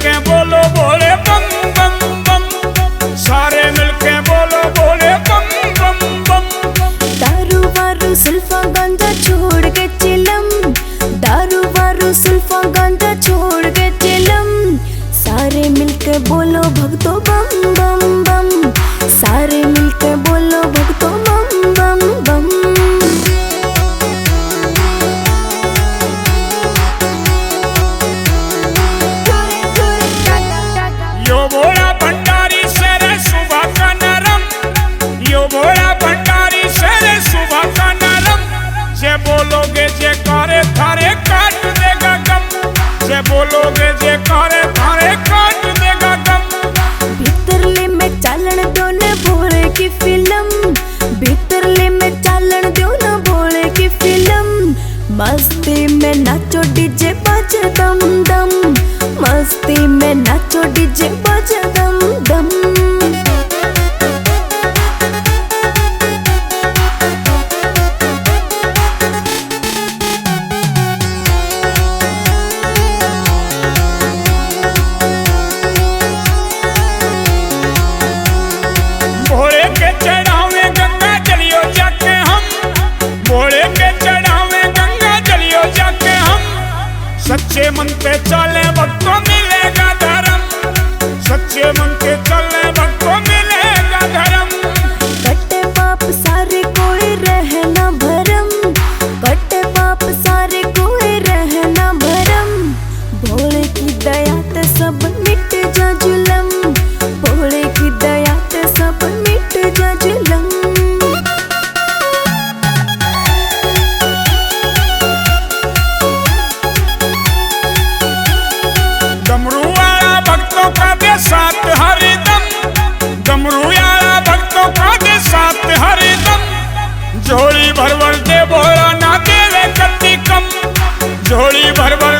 मिलके बोलो बोले बम बम बम, सारे मिलके बोलो बोले बम बम बम। दारू वारू सुल्फा गांजा छोड़ के चिलम, दारू वारू सुल्फा गांजा छोड़ के चिलम, सारे मिलके बोलो भक्तों बम बम बम, सारे मिलके बोलो भक्तों बम बम बम। यो भोला भंडारी शेर सुबह का नरम, यो भोला भंडारी शेर सुबह का नरम, जे बोलोगे जे करे थारे काट देगा गम, जे बोलोगे जे करे थारे काट देगा गम। भीतरले में चालन दो न भोले की फिल्म, भीतरले में चालन दो न भोले की फिल्म, मस्ती में नाचो डीजे बज दम दम, मस्ती में नाचो डीजे बज दम दम। भोले के चढ़ावे गंगा जलियो जाके हम, भोले के चढ़ावे गंगा जलियो जाके हम, सच्चे मन पे चले भक्तों मिलेगा धर्म, सच्चे मन पे चले भक्तों मिलेगा धर्म। कटे पाप सारे कोई रहना भरम, कटे पाप सारे कोई रहना भरम, भोले की दया ते सब मिट जा जुलम, भोले की दया ते सब मिट जा जुलम। डमरू वाला भक्तों का दे साथ हरिदम, डमरू वाला भक्तों का दे साथ हरिदम, झोली भर भर दे भोला ना देवे कत्ती कम, झोली भर भर